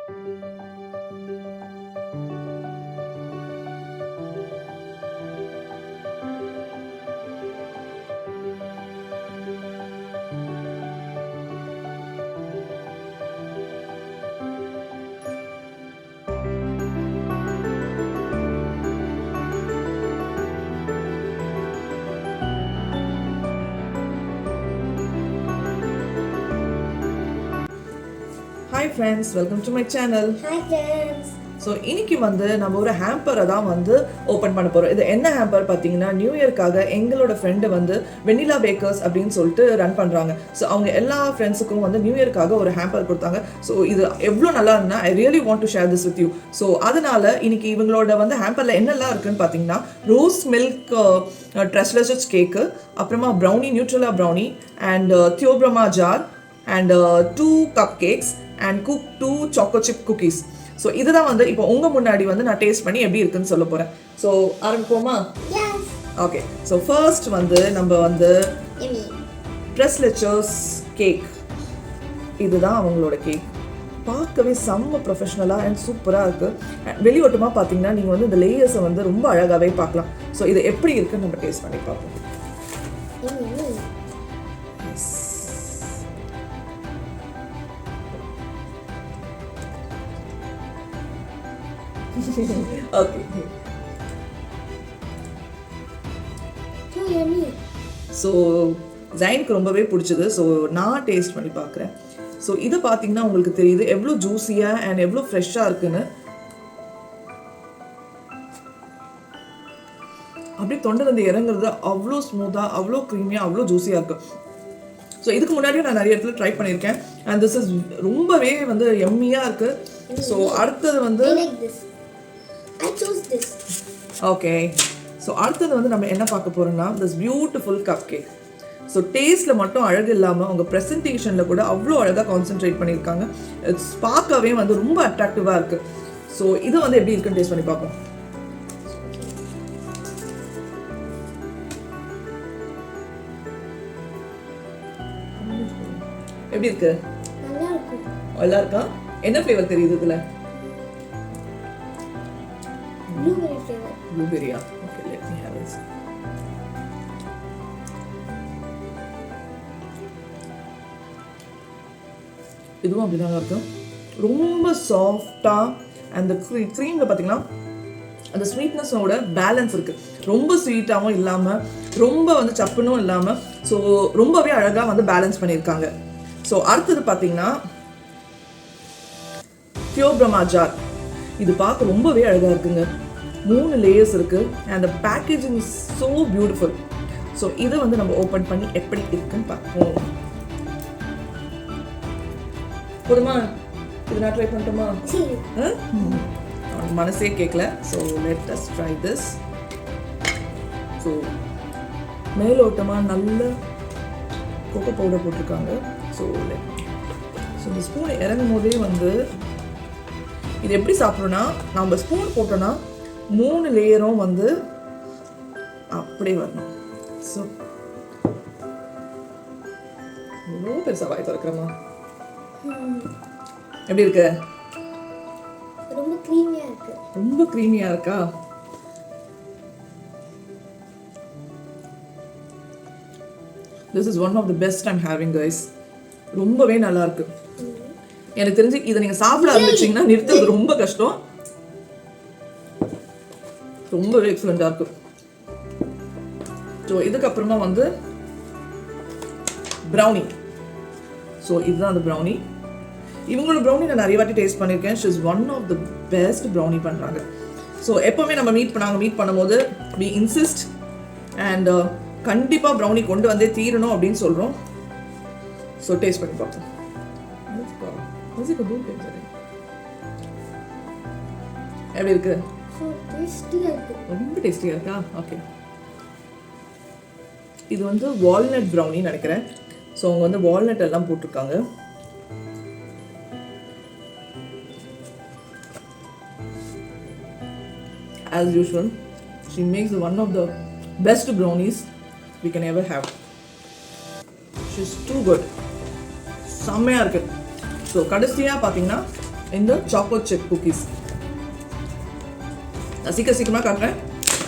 Hi friends, welcome to my channel. Hi friends. So இன்னைக்கு வந்து நம்ம ஒரு ஹேம்பரை தான் வந்து ஓப்பன் பண்ண போகிறோம். இது என்ன ஹேம்பர் பார்த்தீங்கன்னா, நியூ இயர்க்காக எங்களோட ஃப்ரெண்டு வந்து வெண்ணிலா பேக்கர்ஸ் அப்படின்னு சொல்லிட்டு ரன் பண்ணுறாங்க. ஸோ அவங்க எல்லா ஃப்ரெண்ட்ஸுக்கும் வந்து நியூ இயர்க்காக ஒரு ஹேம்பர் கொடுத்தாங்க. ஸோ இது எவ்வளோ நல்லா இருந்தா I really want to share this with you. So அதனால இன்னைக்கு இவங்களோட வந்து ஹேம்பரில் என்னெல்லாம் இருக்குன்னு பார்த்தீங்கன்னா, ரோஸ் மில்க் ட்ரெஸ்லெஸ் கேக்கு, அப்புறமா ப்ரௌனி, நியூட்ரலா brownie and Theobroma jar and 2 cup cakes and cook 2 choco chip cookies. So இதுதான் வந்து இப்போ உங்கள் முன்னாடி வந்து நான் டேஸ்ட் பண்ணி எப்படி இருக்குன்னு சொல்ல போகிறேன். ஸோ ஆரம்பிப்போமா? ஓகே. ஸோ ஃபர்ஸ்ட் வந்து நம்ம வந்து ட்ரெஸ்லெச்சர்ஸ் கேக், இதுதான் அவங்களோட கேக். பார்க்கவே செம்ம ப்ரொஃபஷ்னலாக அண்ட் சூப்பராக இருக்குது. வெளியோட்டமாக பார்த்தீங்கன்னா நீங்கள் வந்து இந்த லேயர்ஸை வந்து ரொம்ப அழகாகவே பார்க்கலாம். ஸோ இது எப்படி இருக்குன்னு நம்ம டேஸ்ட் பண்ணி பார்ப்போம். Okay. ஸோ ஜைனுக்கு ரொம்பவே பிடிச்சது. ஸோ நான் டேஸ்ட் பண்ணி பார்க்குறேன். ஸோ இது பார்த்தீங்கன்னா உங்களுக்கு தெரியுது எவ்வளோ ஜூஸியாக அண்ட் எவ்வளோ ஃப்ரெஷ்ஷாக இருக்குன்னு. அப்படியே தொண்டை வந்து இறங்குறது அவ்வளோ ஸ்மூத்தாக, அவ்வளோ க்ரீமியாக, அவ்வளோ ஜூஸியாக இருக்குது. ஸோ இதுக்கு முன்னாடியும் நான் நிறைய இடத்துல ட்ரை பண்ணியிருக்கேன் அண்ட் திஸ் இஸ் ரொம்பவே வந்து எம்மியாக இருக்குது. ஸோ அடுத்தது வந்து ஓகே. ஸோ அடுத்தது வந்து நம்ம என்ன பார்க்க போகிறோம்னா, this beautiful cup cake. So டேஸ்ட்டில் மட்டும் அழகு இல்லாமல் அவங்க ப்ரெசன்டேஷனில் கூட அவ்வளோ அழகாக கான்சென்ட்ரேட் பண்ணியிருக்காங்க. இட்ஸ் பார்க்கவே வந்து ரொம்ப அட்ராக்டிவாக இருக்குது. ஸோ இது வந்து எப்படி இருக்குன்னு டேஸ்ட் பண்ணி பார்ப்போம். எப்படி இருக்கு? நல்லா இருக்கா? என்ன ஃப்ளேவர் தெரியுது இதில்? Blueberry. Okay, let me have it. இதுவும் அப்படிதாங்க இருக்கும். ரொம்ப சாஃப்டாக அந்த க்ரீமில் பார்த்தீங்கன்னா அந்த ஸ்வீட்னஸோட பேலன்ஸ் இருக்குது. ரொம்ப ஸ்வீட்டாகவும் இல்லாமல் ரொம்ப வந்து சப்புனும் இல்லாமல், ஸோ ரொம்பவே அழகாக வந்து பேலன்ஸ் பண்ணியிருக்காங்க. ஸோ அடுத்தது பார்த்தீங்கன்னா தியோப்ரமா ஜார். இது பார்க்க ரொம்பவே அழகாக இருக்குங்க. 3 லேயர்ஸ் இருக்குது and the packaging is so beautiful. So இதை வந்து நம்ம ஓப்பன் பண்ணி எப்படி இருக்குன்னு பார்ப்போம். போதுமா? இது நான் ட்ரை பண்ணட்டுமா? மனசே கேட்கல. So let us try this. So மேலோட்டமாக நல்ல கோகோ பவுடர் போட்டிருக்காங்க. ஸோ இந்த ஸ்பூன் இறங்கும் போதே வந்து இது எப்படி சாப்பிட்றோன்னா, நம்ம ஸ்பூன் போட்டோன்னா 3 லேயரும் வந்து அப்படியே வரணும். ஸோ ரொம்ப பெருசாக வாய் திறக்கிறோமா? எப்படி இருக்கு? ரொம்ப க்ரீமியாக இருக்கு. ரொம்ப க்ரீமியாக இருக்கா? This is one of the best I'm having, guys. ரொம்பவே நல்லா இருக்கு. எனக்கு தெரிஞ்சு இதை நீங்கள் சாப்பிட ஆரம்பிச்சிங்கன்னா நிறுத்துறது ரொம்ப கஷ்டம். ரொம்பவே எக்ஸலண்டாக இருக்கு. ஸோ இதுக்கப்புறமா வந்து ப்ரௌனி. ஸோ இதுதான் அந்த ப்ரௌனி. இவங்களோட ப்ரௌனி நான் நிறைய வாட்டி டேஸ்ட் பண்ணியிருக்கேன். She is one of the best brownie பண்ணுறாங்க. ஸோ எப்போவுமே நம்ம மீட் பண்ணும்போது வி இன்சிஸ்ட் அண்ட் கண்டிப்பாக ப்ரௌனி கொண்டு வந்தே தீரணும் அப்படின்னு சொல்கிறோம். ஸோ டேஸ்ட் பண்ணி பார்ப்போம். எப்படி இருக்கு? ரொம்ப டேஸ்டியா இருக்கா? ஓகே. இது வந்து வால்நட் ப்ரௌனி நினைக்கிறேன். ஸோ அவங்க வந்து வால்நட் எல்லாம் போட்டிருக்காங்க. As usual, she makes one of the best brownies we can ever have. She's too good. செம்மையாக இருக்கு. ஸோ கடைசியாக பார்த்தீங்கன்னா இந்த சாக்கோ சிப் குக்கீஸ். நான் சீக்கிரமாக காட்டுறேன்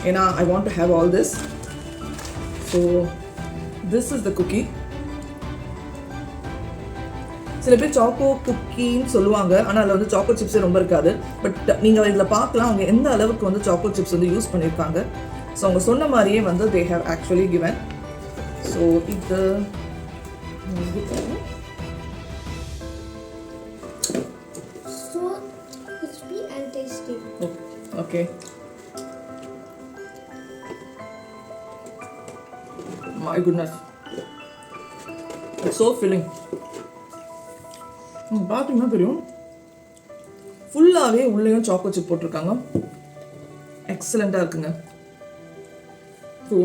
ஏன்னா I want to have all this. So this is the cookie. சில பேர் சாக்கோ குக்கின்னு சொல்லுவாங்க, ஆனால் அதில் வந்து சாக்கோ சிப்ஸே ரொம்ப இருக்காது. பட் நீங்கள் இதில் பார்க்கலாம் அவங்க எந்த அளவுக்கு வந்து சாக்கோ சிப்ஸ் வந்து யூஸ் பண்ணியிருக்காங்க. ஸோ அவங்க சொன்ன மாதிரியே வந்து they have actually given. So இது So crispy and tasty. Okay. My goodness, it's so filling. பார்த்தீங்கன்னா தெரியும் ஃபுல்லாகவே உள்ளேயும் சாக்கோ சிப் போட்டிருக்காங்க. எக்ஸலண்ட்டாக இருக்குங்க. ஸோ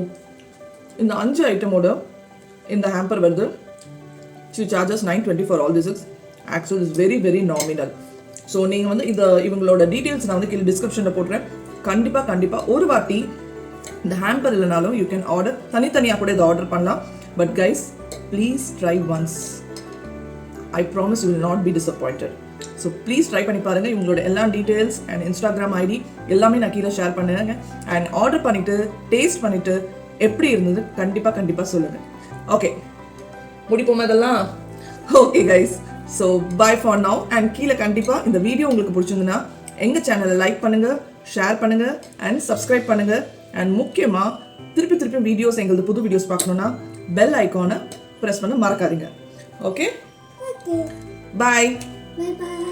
இந்த 5 ஐட்டமோட இந்த ஹேம்பர் வருது. She charges $9.20 for all this. Actual is very very nominal. So நீங்கள் வந்து இவங்களோட டீட்டெயில்ஸ் நான் வந்து கீழே டிஸ்கிரிப்ஷனில் போட்டுறேன். கண்டிப்பாக ஒரு வாட்டி இந்த ஹேம்பர் இல்லைனாலும் யூ கேன் ஆர்டர், தனித்தனியாக கூட இதை ஆர்டர் பண்ணலாம். But guys please try once. I promise you will not be disappointed. So please try பண்ணி பாருங்கள். இவங்களோட எல்லா டீட்டெயில்ஸ் அண்ட் இன்ஸ்டாகிராம் ஐடி எல்லாமே நான் கீழே ஷேர் பண்ணுங்க. அண்ட் ஆர்டர் பண்ணிவிட்டு டேஸ்ட் பண்ணிவிட்டு எப்படி இருந்தது கண்டிப்பாக சொல்லுங்கள். ஓகே, முடிப்போமா இதெல்லாம்? Okay guys, so bye for now. And கீழே கண்டிப்பாக இந்த வீடியோ உங்களுக்கு பிடிச்சிருந்துன்னா எங்கள் சேனலை லைக் பண்ணுங்கள், ஷேர் பண்ணுங்கள் அண்ட் சப்ஸ்கிரைப் பண்ணுங்கள். அண்ட் முக்கியமாக திருப்பி வீடியோஸ் எங்களது புது வீடியோஸ் பார்க்கணுன்னா பெல் ஐக்கானை ப்ரெஸ் பண்ண மறக்காதீங்க. Okay, Okay. பாய். Bye bye.